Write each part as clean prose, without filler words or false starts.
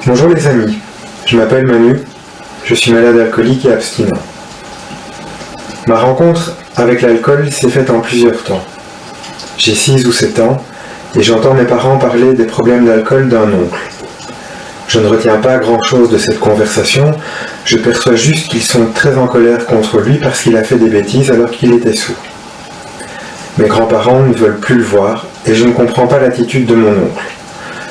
Bonjour les amis, je m'appelle Manu, je suis malade alcoolique et abstinent. Ma rencontre avec l'alcool s'est faite en plusieurs temps. J'ai 6 ou 7 ans et j'entends mes parents parler des problèmes d'alcool d'un oncle. Je ne retiens pas grand-chose de cette conversation, je perçois juste qu'ils sont très en colère contre lui parce qu'il a fait des bêtises alors qu'il était saoul. Mes grands-parents ne veulent plus le voir et je ne comprends pas l'attitude de mon oncle.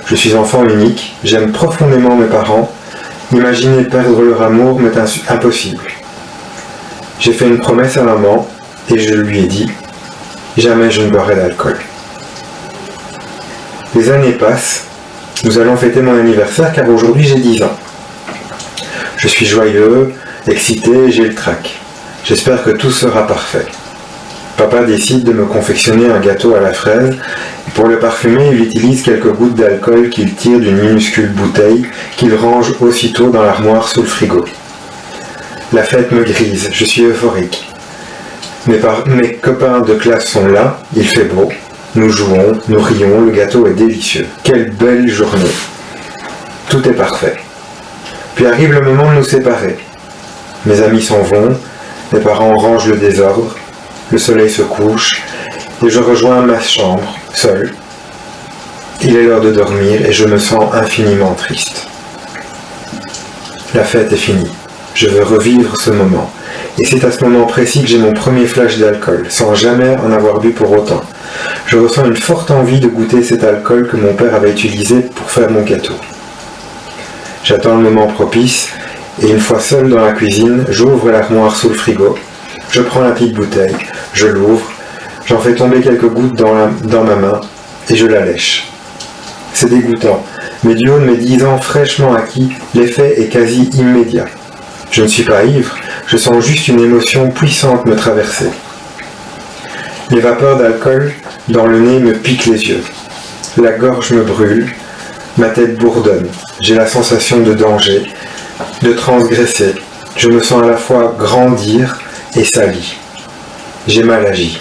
Je suis enfant unique, j'aime profondément mes parents, imaginer perdre leur amour m'est impossible. J'ai fait une promesse à maman et je lui ai dit « Jamais je ne boirai d'alcool ». Les années passent, nous allons fêter mon anniversaire car aujourd'hui j'ai 10 ans. Je suis joyeux, excité et j'ai le trac. J'espère que tout sera parfait. Papa décide de me confectionner un gâteau à la fraise. Pour le parfumer, il utilise quelques gouttes d'alcool qu'il tire d'une minuscule bouteille qu'il range aussitôt dans l'armoire sous le frigo. La fête me grise, je suis euphorique. Mes copains de classe sont là, il fait beau. Nous jouons, nous rions, le gâteau est délicieux. Quelle belle journée. Tout est parfait. Puis arrive le moment de nous séparer. Mes amis s'en vont, mes parents rangent le désordre, le soleil se couche, et je rejoins ma chambre, seul. Il est l'heure de dormir et je me sens infiniment triste. La fête est finie. Je veux revivre ce moment. Et c'est à ce moment précis que j'ai mon premier flash d'alcool, sans jamais en avoir bu pour autant. Je ressens une forte envie de goûter cet alcool que mon père avait utilisé pour faire mon gâteau. J'attends le moment propice, et une fois seul dans la cuisine, j'ouvre l'armoire sous le frigo, je prends la petite bouteille, je l'ouvre, j'en fais tomber quelques gouttes dans ma main, et je la lèche. C'est dégoûtant, mais du haut de mes 10 ans fraîchement acquis, l'effet est quasi immédiat. Je ne suis pas ivre, je sens juste une émotion puissante me traverser. Les vapeurs d'alcool dans le nez me piquent les yeux. La gorge me brûle, ma tête bourdonne. J'ai la sensation de danger, de transgresser. Je me sens à la fois grandir et sali. J'ai mal agi.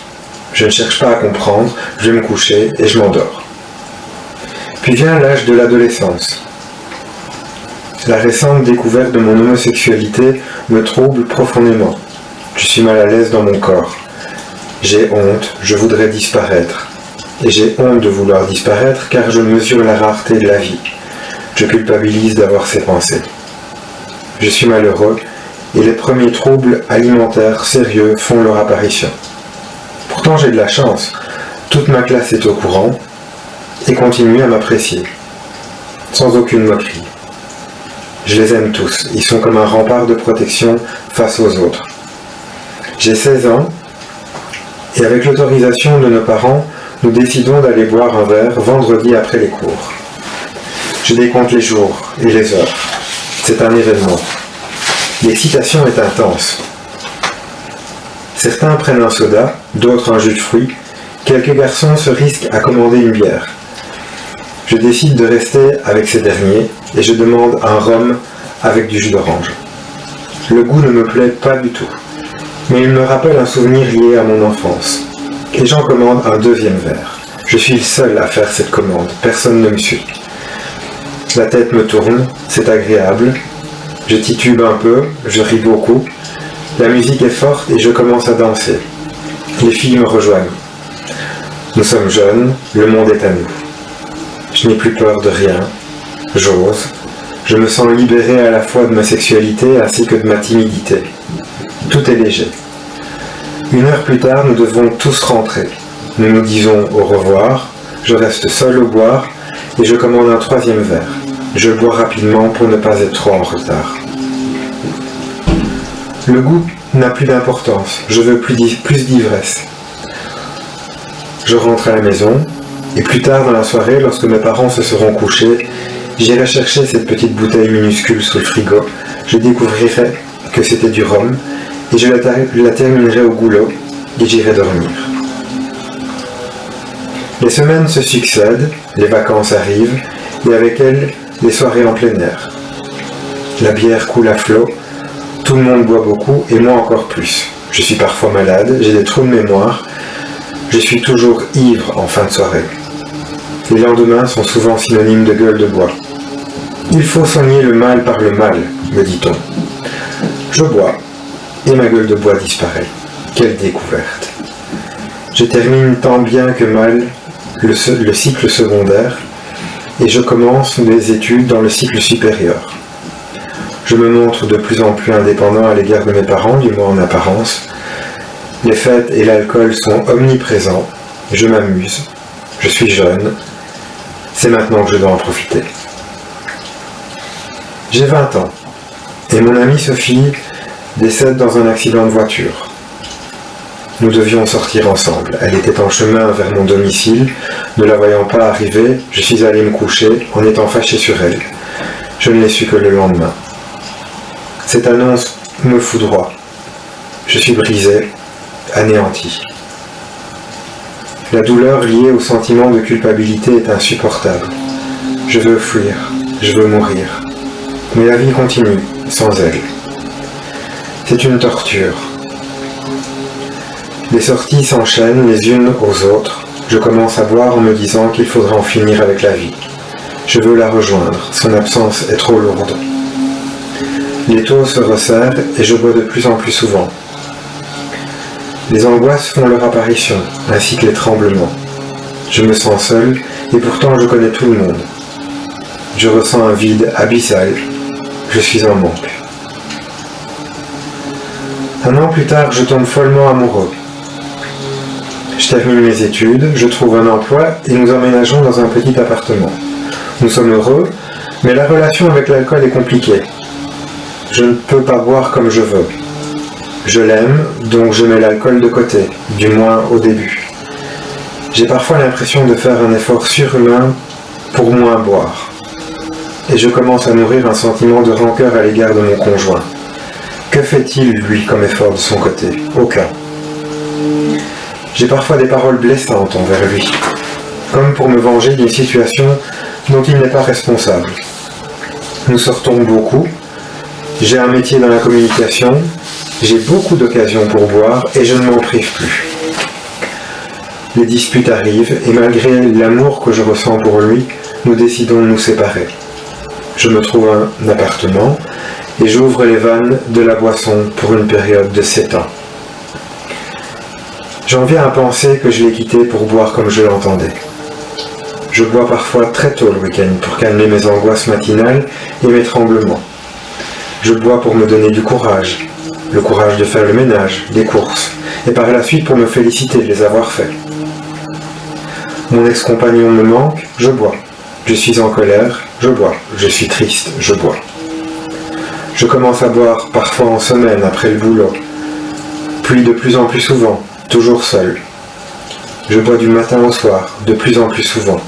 Je ne cherche pas à comprendre, je vais me coucher et je m'endors. Puis vient l'âge de l'adolescence. La récente découverte de mon homosexualité me trouble profondément. Je suis mal à l'aise dans mon corps. J'ai honte, je voudrais disparaître. Et j'ai honte de vouloir disparaître car je mesure la rareté de la vie. Je culpabilise d'avoir ces pensées. Je suis malheureux et les premiers troubles alimentaires sérieux font leur apparition. Pourtant j'ai de la chance. Toute ma classe est au courant et continue à m'apprécier. Sans aucune moquerie. Je les aime tous, ils sont comme un rempart de protection face aux autres. J'ai 16 ans et avec l'autorisation de nos parents, nous décidons d'aller boire un verre vendredi après les cours. Je décompte les jours et les heures. C'est un événement. L'excitation est intense. Certains prennent un soda, d'autres un jus de fruits. Quelques garçons se risquent à commander une bière. Je décide de rester avec ces derniers et je demande un rhum avec du jus d'orange. Le goût ne me plaît pas du tout, mais il me rappelle un souvenir lié à mon enfance. Et j'en commande un deuxième verre. Je suis le seul à faire cette commande, personne ne me suit. La tête me tourne, c'est agréable. Je titube un peu, je ris beaucoup. La musique est forte et je commence à danser. Les filles me rejoignent. Nous sommes jeunes, le monde est à nous. Je n'ai plus peur de rien, j'ose. Je me sens libéré à la fois de ma sexualité ainsi que de ma timidité. Tout est léger. 1 heure plus tard, nous devons tous rentrer. Nous nous disons au revoir, je reste seul au boire et je commande un 3e verre. Je bois rapidement pour ne pas être trop en retard. Le goût n'a plus d'importance, je veux plus d'ivresse. Je rentre à la maison. Et plus tard dans la soirée, lorsque mes parents se seront couchés, j'irai chercher cette petite bouteille minuscule sous le frigo. Je découvrirai que c'était du rhum et je la terminerai au goulot et j'irai dormir. Les semaines se succèdent, les vacances arrivent et avec elles, les soirées en plein air. La bière coule à flot, tout le monde boit beaucoup et moi encore plus. Je suis parfois malade, j'ai des trous de mémoire, je suis toujours ivre en fin de soirée. Les lendemains sont souvent synonymes de gueule de bois. Il faut soigner le mal par le mal, me dit-on. Je bois, et ma gueule de bois disparaît. Quelle découverte! Je termine tant bien que mal le cycle secondaire, et je commence mes études dans le cycle supérieur. Je me montre de plus en plus indépendant à l'égard de mes parents, du moins en apparence. Les fêtes et l'alcool sont omniprésents. Je m'amuse. Je suis jeune. C'est maintenant que je dois en profiter. J'ai 20 ans. Et mon amie Sophie décède dans un accident de voiture. Nous devions sortir ensemble. Elle était en chemin vers mon domicile. Ne la voyant pas arriver, je suis allé me coucher en étant fâché sur elle. Je ne l'ai su que le lendemain. Cette annonce me foudroie. Je suis brisé, anéanti. La douleur liée au sentiment de culpabilité est insupportable. Je veux fuir, je veux mourir. Mais la vie continue, sans elle. C'est une torture. Les sorties s'enchaînent les unes aux autres. Je commence à boire en me disant qu'il faudra en finir avec la vie. Je veux la rejoindre, son absence est trop lourde. Les taux se resserrent et je bois de plus en plus souvent. Les angoisses font leur apparition, ainsi que les tremblements. Je me sens seul et pourtant je connais tout le monde. Je ressens un vide abyssal. Je suis en manque. Un an plus tard, je tombe follement amoureux. Je termine mes études, je trouve un emploi et nous emménageons dans un petit appartement. Nous sommes heureux, mais la relation avec l'alcool est compliquée. Je ne peux pas boire comme je veux. Je l'aime, donc je mets l'alcool de côté, du moins au début. J'ai parfois l'impression de faire un effort surhumain pour moins boire. Et je commence à nourrir un sentiment de rancœur à l'égard de mon conjoint. Que fait-il, lui, comme effort de son côté? Aucun. J'ai parfois des paroles blessantes envers lui, comme pour me venger d'une situation dont il n'est pas responsable. Nous sortons beaucoup, j'ai un métier dans la communication, j'ai beaucoup d'occasions pour boire et je ne m'en prive plus. Les disputes arrivent et malgré l'amour que je ressens pour lui, nous décidons de nous séparer. Je me trouve un appartement et j'ouvre les vannes de la boisson pour une période de 7 ans. J'en viens à penser que je l'ai quitté pour boire comme je l'entendais. Je bois parfois très tôt le week-end pour calmer mes angoisses matinales et mes tremblements. Je bois pour me donner du courage, le courage de faire le ménage, des courses, et par la suite pour me féliciter de les avoir faits. Mon ex-compagnon me manque, je bois. Je suis en colère, je bois. Je suis triste, je bois. Je commence à boire parfois en semaine après le boulot, puis de plus en plus souvent, toujours seul. Je bois du matin au soir, de plus en plus souvent.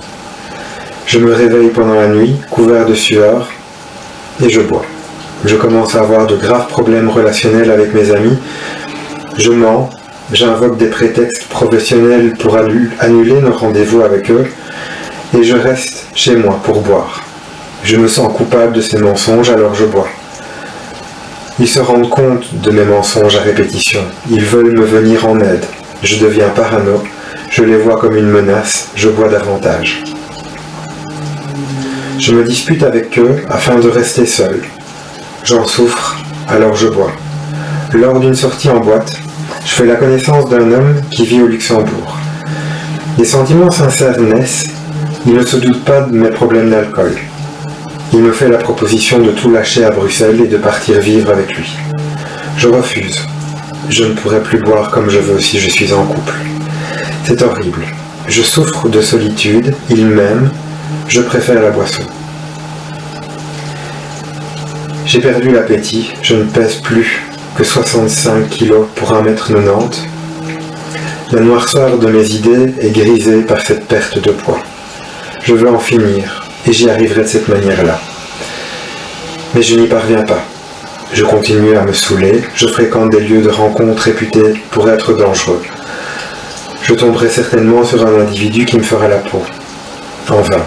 Je me réveille pendant la nuit, couvert de sueur, et je bois. Je commence à avoir de graves problèmes relationnels avec mes amis. Je mens, j'invoque des prétextes professionnels pour annuler nos rendez-vous avec eux, et je reste chez moi pour boire. Je me sens coupable de ces mensonges, alors je bois. Ils se rendent compte de mes mensonges à répétition. Ils veulent me venir en aide. Je deviens parano. Je les vois comme une menace. Je bois davantage. Je me dispute avec eux afin de rester seul. J'en souffre, alors je bois. Lors d'une sortie en boîte, je fais la connaissance d'un homme qui vit au Luxembourg. Des sentiments sincères naissent. Il ne se doute pas de mes problèmes d'alcool. Il me fait la proposition de tout lâcher à Bruxelles et de partir vivre avec lui. Je refuse. Je ne pourrai plus boire comme je veux si je suis en couple. C'est horrible. Je souffre de solitude, il m'aime, je préfère la boisson. J'ai perdu l'appétit, je ne pèse plus que 65 kilos pour 1m90. La noirceur de mes idées est grisée par cette perte de poids. Je veux en finir. Et j'y arriverai de cette manière-là. Mais je n'y parviens pas. Je continue à me saouler, je fréquente des lieux de rencontre réputés pour être dangereux. Je tomberai certainement sur un individu qui me fera la peau. En vain.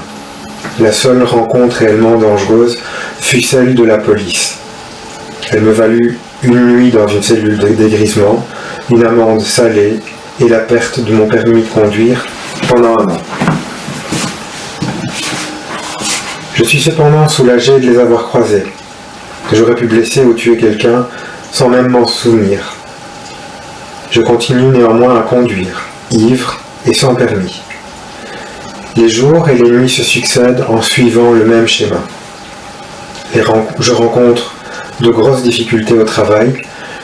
La seule rencontre réellement dangereuse fut celle de la police. Elle me valut une nuit dans une cellule de dégrisement, une amende salée et la perte de mon permis de conduire pendant 1 an. Je suis cependant soulagé de les avoir croisés. J'aurais pu blesser ou tuer quelqu'un sans même m'en souvenir. Je continue néanmoins à conduire, ivre et sans permis. Les jours et les nuits se succèdent en suivant le même schéma. Je rencontre de grosses difficultés au travail,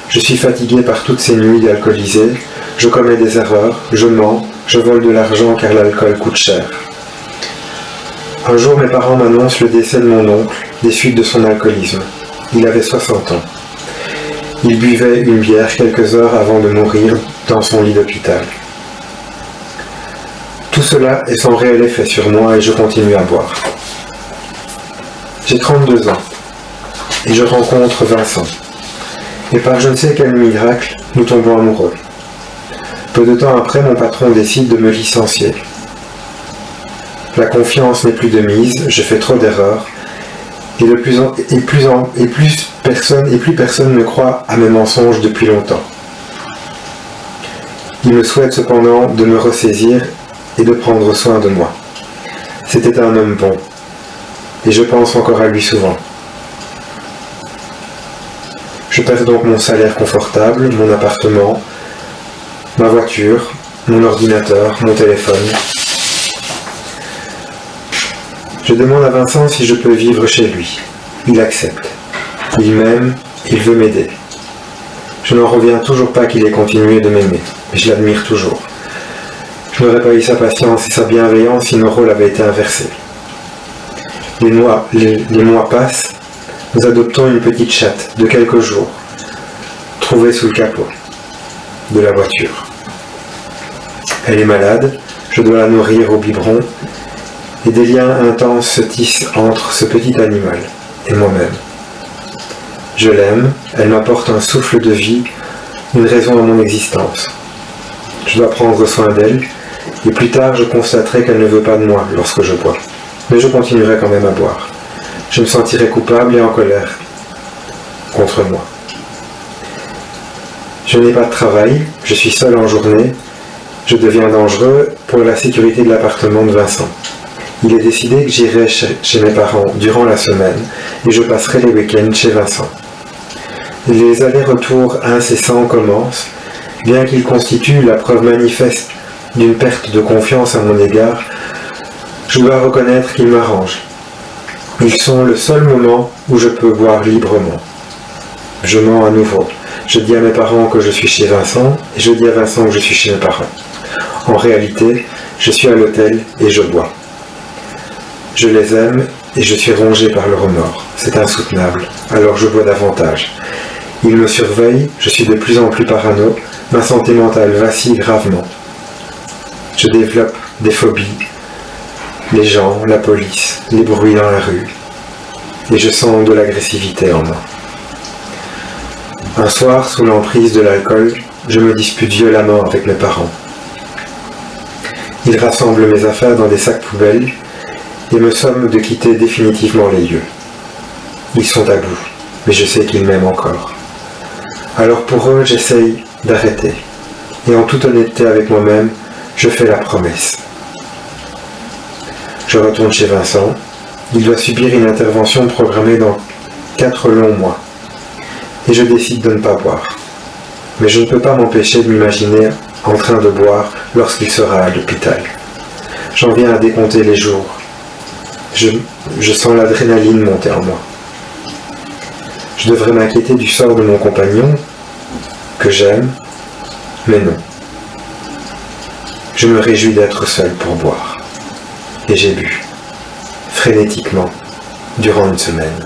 je suis fatigué par toutes ces nuits alcoolisées, je commets des erreurs, je mens, je vole de l'argent car l'alcool coûte cher. Un jour, mes parents m'annoncent le décès de mon oncle, des suites de son alcoolisme. Il avait 60 ans. Il buvait une bière quelques heures avant de mourir dans son lit d'hôpital. Tout cela est sans réel effet sur moi et je continue à boire. J'ai 32 ans et je rencontre Vincent. Et par je ne sais quel miracle, nous tombons amoureux. Peu de temps après, mon patron décide de me licencier. La confiance n'est plus de mise, je fais trop d'erreurs, et plus personne ne croit à mes mensonges depuis longtemps. Il me souhaite cependant de me ressaisir et de prendre soin de moi. C'était un homme bon, et je pense encore à lui souvent. Je perds donc mon salaire confortable, mon appartement, ma voiture, mon ordinateur, mon téléphone. Je demande à Vincent si je peux vivre chez lui. Il accepte. Il m'aime, il veut m'aider. Je n'en reviens toujours pas qu'il ait continué de m'aimer, mais je l'admire toujours. Je n'aurais pas eu sa patience et sa bienveillance si nos rôles avaient été inversés. Les mois passent, nous adoptons une petite chatte de quelques jours, trouvée sous le capot de la voiture. Elle est malade, je dois la nourrir au biberon, et des liens intenses se tissent entre ce petit animal et moi-même. Je l'aime, elle m'apporte un souffle de vie, une raison à mon existence. Je dois prendre soin d'elle, et plus tard je constaterai qu'elle ne veut pas de moi lorsque je bois. Mais je continuerai quand même à boire. Je me sentirai coupable et en colère contre moi. Je n'ai pas de travail, je suis seul en journée, je deviens dangereux pour la sécurité de l'appartement de Vincent. Il est décidé que j'irai chez mes parents durant la semaine et je passerai les week-ends chez Vincent. Les allers-retours incessants commencent, bien qu'ils constituent la preuve manifeste d'une perte de confiance à mon égard, je dois reconnaître qu'ils m'arrangent. Ils sont le seul moment où je peux boire librement. Je mens à nouveau. Je dis à mes parents que je suis chez Vincent et je dis à Vincent que je suis chez mes parents. En réalité, je suis à l'hôtel et je bois. Je les aime et je suis rongé par le remords. C'est insoutenable, alors je bois davantage. Ils me surveillent, je suis de plus en plus parano, ma santé mentale vacille gravement. Je développe des phobies, les gens, la police, les bruits dans la rue, et je sens de l'agressivité en moi. Un soir, sous l'emprise de l'alcool, je me dispute violemment avec mes parents. Ils rassemblent mes affaires dans des sacs poubelles et me somment de quitter définitivement les lieux. Ils sont à bout, mais je sais qu'ils m'aiment encore. Alors pour eux, j'essaye d'arrêter. Et en toute honnêteté avec moi-même, je fais la promesse. Je retourne chez Vincent. Il doit subir une intervention programmée dans 4 longs mois. Et je décide de ne pas boire. Mais je ne peux pas m'empêcher de m'imaginer en train de boire lorsqu'il sera à l'hôpital. J'en viens à décompter les jours. Je sens l'adrénaline monter en moi. Je devrais m'inquiéter du sort de mon compagnon, que j'aime, mais non. Je me réjouis d'être seul pour boire. Et j'ai bu, frénétiquement, durant une semaine.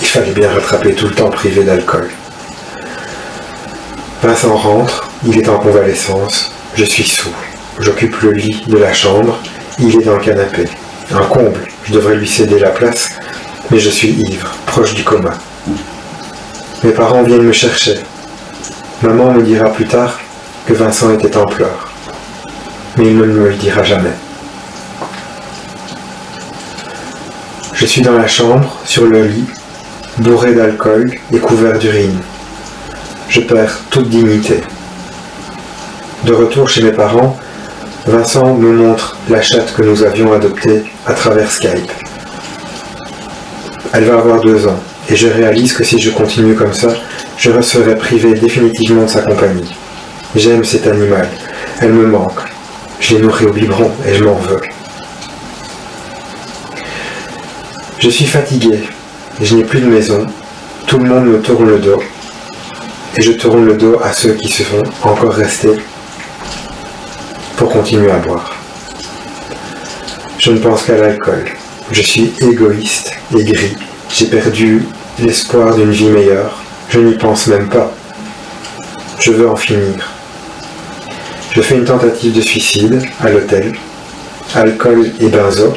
Il fallait bien rattraper tout le temps privé d'alcool. Vincent rentre, il est en convalescence, je suis saoul. J'occupe le lit de la chambre, il est dans le canapé. Un comble, je devrais lui céder la place, mais je suis ivre, proche du coma. Mes parents viennent me chercher. Maman me dira plus tard que Vincent était en pleurs, mais il ne me le dira jamais. Je suis dans la chambre, sur le lit, bourré d'alcool et couvert d'urine. Je perds toute dignité. De retour chez mes parents, Vincent me montre la chatte que nous avions adoptée à travers Skype. Elle va avoir 2 ans, et je réalise que si je continue comme ça, je serai privé définitivement de sa compagnie. J'aime cet animal, elle me manque. Je l'ai nourri au biberon et je m'en veux. Je suis fatigué, je n'ai plus de maison, tout le monde me tourne le dos, et je tourne le dos à ceux qui se sont encore restés pour continuer à boire. Je ne pense qu'à l'alcool. Je suis égoïste, aigri. J'ai perdu l'espoir d'une vie meilleure. Je n'y pense même pas. Je veux en finir. Je fais une tentative de suicide à l'hôtel. Alcool et benzo.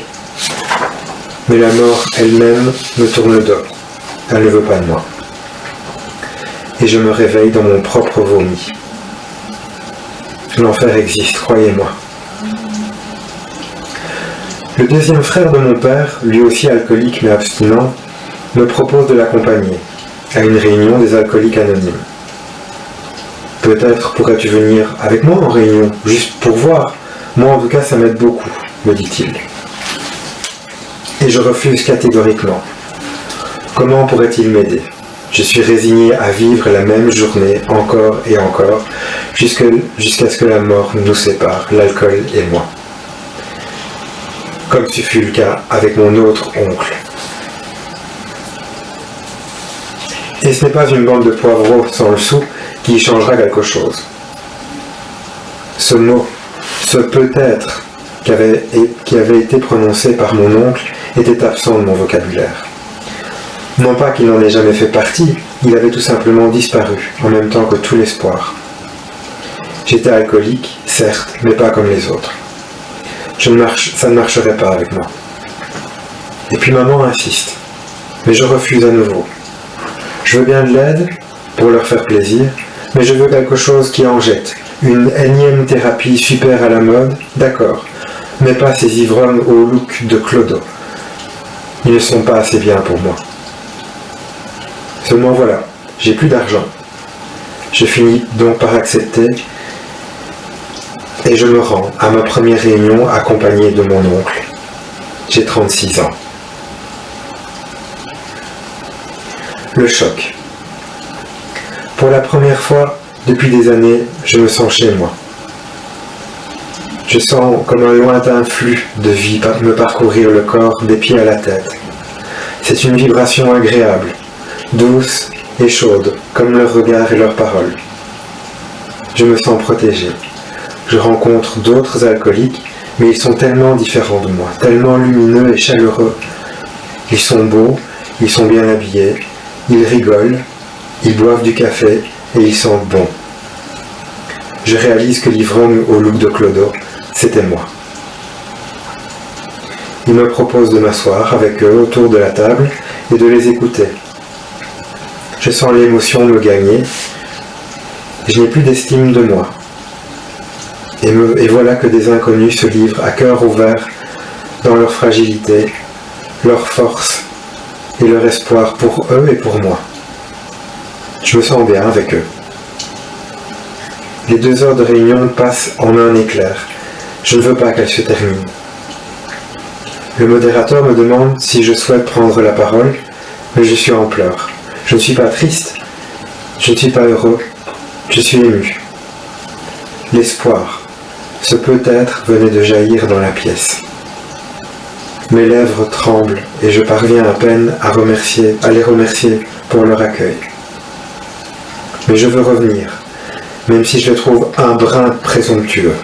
Mais la mort elle-même me tourne le dos. Elle ne veut pas de moi. Et je me réveille dans mon propre vomi. L'enfer existe, croyez-moi. Le deuxième frère de mon père, lui aussi alcoolique mais abstinent, me propose de l'accompagner à une réunion des alcooliques anonymes. Peut-être pourrais-tu venir avec moi en réunion, juste pour voir. Moi en tout cas ça m'aide beaucoup, me dit-il. Et je refuse catégoriquement. Comment pourrait-il m'aider ? Je suis résigné à vivre la même journée encore et encore, jusqu'à ce que la mort nous sépare, l'alcool et moi. Comme ce fut le cas avec mon autre oncle. Et ce n'est pas une bande de poivreaux sans le sou qui y changera quelque chose. Ce mot, ce peut-être qui avait été prononcé par mon oncle était absent de mon vocabulaire. Non pas qu'il n'en ait jamais fait partie, il avait tout simplement disparu, en même temps que tout l'espoir. J'étais alcoolique, certes, mais pas comme les autres. Ça ne marcherait pas avec moi. Et puis maman insiste, mais je refuse à nouveau. Je veux bien de l'aide, pour leur faire plaisir, mais je veux quelque chose qui en jette. Une énième thérapie super à la mode, d'accord, mais pas ces ivrognes au look de Clodo. Ils ne sont pas assez bien pour moi. Seulement voilà, j'ai plus d'argent. Je finis donc par accepter et je me rends à ma première réunion accompagné de mon oncle. J'ai 36 ans. Le choc. Pour la première fois depuis des années, je me sens chez moi. Je sens comme un lointain flux de vie me parcourir le corps des pieds à la tête. C'est une vibration agréable, douce et chaude, comme leur regard et leurs paroles. Je me sens protégé. Je rencontre d'autres alcooliques, mais ils sont tellement différents de moi, tellement lumineux et chaleureux. Ils sont beaux, ils sont bien habillés, ils rigolent, ils boivent du café et ils sentent bon. Je réalise que l'ivrogne au look de Clodo, c'était moi. Ils me proposent de m'asseoir avec eux autour de la table et de les écouter. Je sens l'émotion me gagner. Je n'ai plus d'estime de moi. Et voilà que des inconnus se livrent à cœur ouvert dans leur fragilité, leur force et leur espoir pour eux et pour moi. Je me sens bien avec eux. Les 2 heures de réunion passent en un éclair. Je ne veux pas qu'elles se terminent. Le modérateur me demande si je souhaite prendre la parole, mais je suis en pleurs. Je ne suis pas triste, je ne suis pas heureux, je suis ému. L'espoir, ce peut-être venait de jaillir dans la pièce. Mes lèvres tremblent et je parviens à peine à les remercier pour leur accueil. Mais je veux revenir, même si je le trouve un brin présomptueux.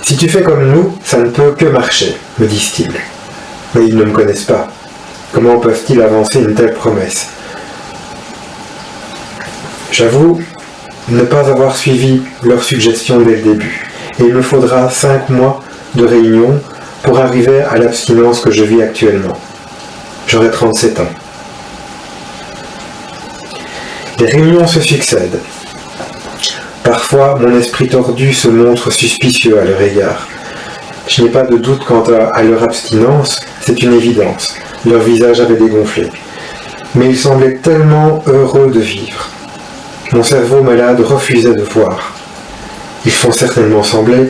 Si tu fais comme nous, ça ne peut que marcher, me disent-ils. Mais ils ne me connaissent pas. Comment peuvent-ils avancer une telle promesse ? J'avoue ne pas avoir suivi leurs suggestions dès le début. Et il me faudra 5 mois de réunion pour arriver à l'abstinence que je vis actuellement. J'aurai 37 ans. Les réunions se succèdent. Parfois, mon esprit tordu se montre suspicieux à leur égard. Je n'ai pas de doute quant à leur abstinence, c'est une évidence. Leur visage avait dégonflé. Mais ils semblaient tellement heureux de vivre. Mon cerveau malade refusait de voir. Ils font certainement semblant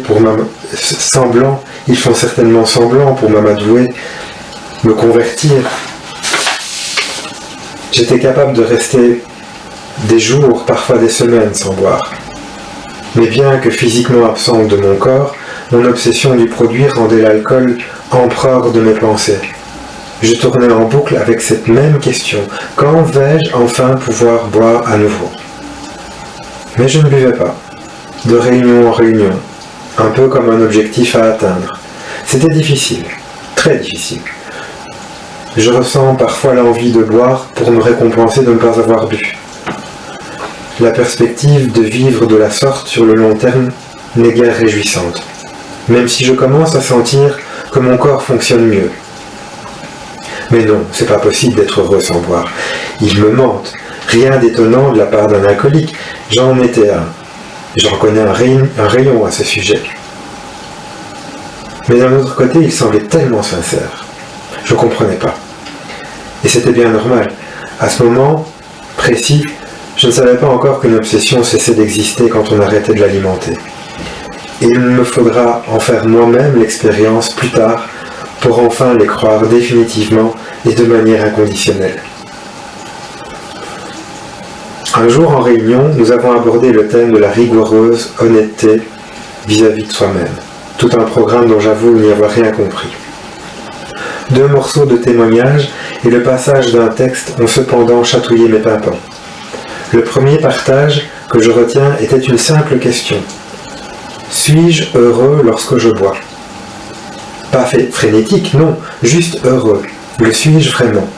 pour m'amadouer, me convertir. J'étais capable de rester des jours, parfois des semaines sans boire. Mais bien que physiquement absente de mon corps, mon obsession du produit rendait l'alcool empereur de mes pensées. Je tournais en boucle avec cette même question. Quand vais-je enfin pouvoir boire à nouveau? Mais je ne buvais pas. De réunion en réunion, un peu comme un objectif à atteindre. C'était difficile, très difficile. Je ressens parfois l'envie de boire pour me récompenser de ne pas avoir bu. La perspective de vivre de la sorte sur le long terme n'est guère réjouissante, même si je commence à sentir que mon corps fonctionne mieux. Mais non, c'est pas possible d'être heureux sans boire. Il me mente. Rien d'étonnant de la part d'un alcoolique. J'en étais un. J'en connais un rayon à ce sujet. Mais d'un autre côté, il semblait tellement sincère. Je ne comprenais pas. Et c'était bien normal. À ce moment précis, je ne savais pas encore qu'une obsession cessait d'exister quand on arrêtait de l'alimenter. Et il me faudra en faire moi-même l'expérience plus tard pour enfin les croire définitivement et de manière inconditionnelle. Un jour en réunion, nous avons abordé le thème de la rigoureuse honnêteté vis-à-vis de soi-même. Tout un programme dont j'avoue n'y avoir rien compris. 2 morceaux de témoignages et le passage d'un texte ont cependant chatouillé mes tympans. Le premier partage que je retiens était une simple question. Suis-je heureux lorsque je bois? Pas frénétique, non, juste heureux. Le suis-je vraiment?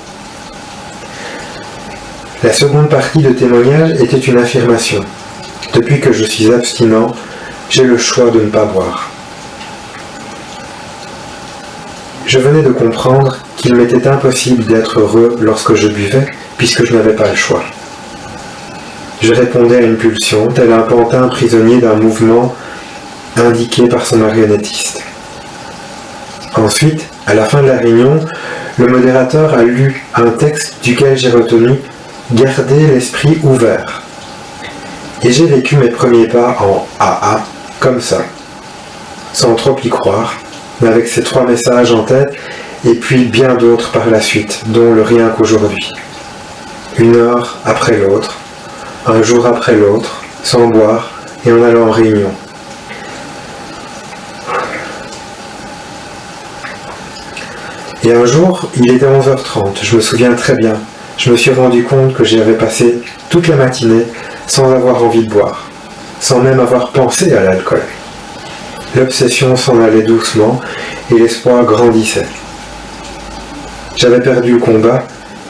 La seconde partie de témoignage était une affirmation. Depuis que je suis abstinent, j'ai le choix de ne pas boire. Je venais de comprendre qu'il m'était impossible d'être heureux lorsque je buvais, puisque je n'avais pas le choix. Je répondais à une pulsion, tel un pantin prisonnier d'un mouvement indiqué par son marionnettiste. Ensuite, à la fin de la réunion, le modérateur a lu un texte duquel j'ai retenu « Garder l'esprit ouvert ». Et j'ai vécu mes premiers pas en AA, comme ça, sans trop y croire, mais avec ces 3 messages en tête, et puis bien d'autres par la suite, dont le rien qu'aujourd'hui. 1 heure après l'autre, un jour après l'autre, sans boire et en allant en réunion. Et un jour, il était 11h30, je me souviens très bien. Je me suis rendu compte que j'avais passé toute la matinée sans avoir envie de boire, sans même avoir pensé à l'alcool. L'obsession s'en allait doucement et l'espoir grandissait. J'avais perdu le combat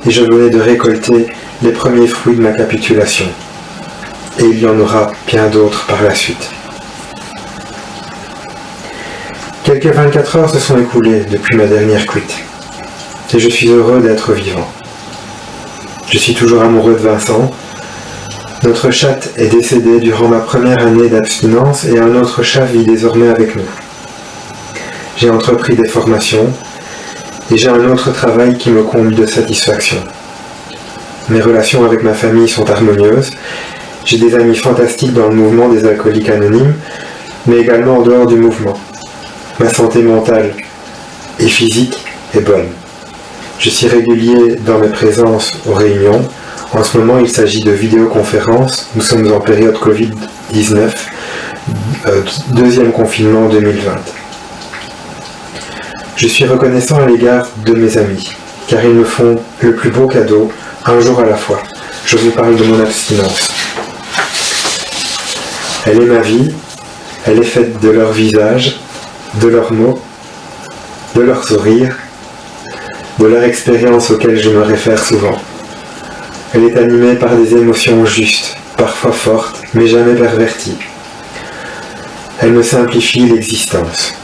et je venais de récolter les premiers fruits de ma capitulation. Et il y en aura bien d'autres par la suite. Quelques 24 heures se sont écoulées depuis ma dernière cuite. Et je suis heureux d'être vivant. Je suis toujours amoureux de Vincent. Notre chatte est décédée durant ma première année d'abstinence et un autre chat vit désormais avec nous. J'ai entrepris des formations et j'ai un autre travail qui me comble de satisfaction. Mes relations avec ma famille sont harmonieuses. J'ai des amis fantastiques dans le mouvement des alcooliques anonymes, mais également en dehors du mouvement. Ma santé mentale et physique est bonne. Je suis régulier dans mes présences aux réunions. En ce moment, il s'agit de vidéoconférences. Nous sommes en période Covid-19, deuxième confinement 2020. Je suis reconnaissant à l'égard de mes amis, car ils me font le plus beau cadeau, un jour à la fois. Je vous parle de mon abstinence. Elle est ma vie, elle est faite de leur visage, de leurs mots, de leurs sourires, de leur expérience auxquelles je me réfère souvent. Elle est animée par des émotions justes, parfois fortes, mais jamais perverties. Elle me simplifie l'existence.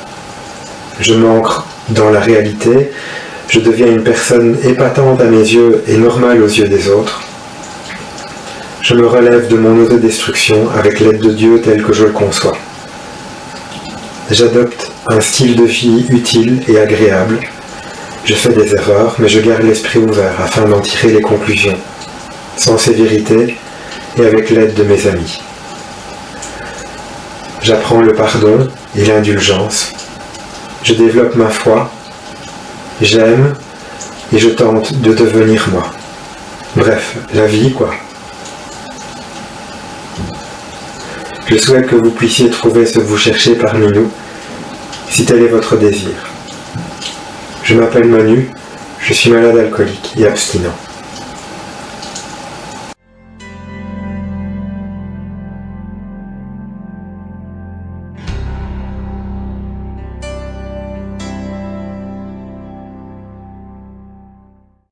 Je m'ancre dans la réalité, je deviens une personne épatante à mes yeux et normale aux yeux des autres. Je me relève de mon autodestruction avec l'aide de Dieu tel que je le conçois. J'adopte un style de vie utile et agréable. Je fais des erreurs, mais je garde l'esprit ouvert afin d'en tirer les conclusions, sans sévérité et avec l'aide de mes amis. J'apprends le pardon et l'indulgence. Je développe ma foi. J'aime et je tente de devenir moi. Bref, la vie, quoi. Je souhaite que vous puissiez trouver ce que vous cherchez parmi nous, si tel est votre désir. Je m'appelle Manu, je suis malade alcoolique et abstinent.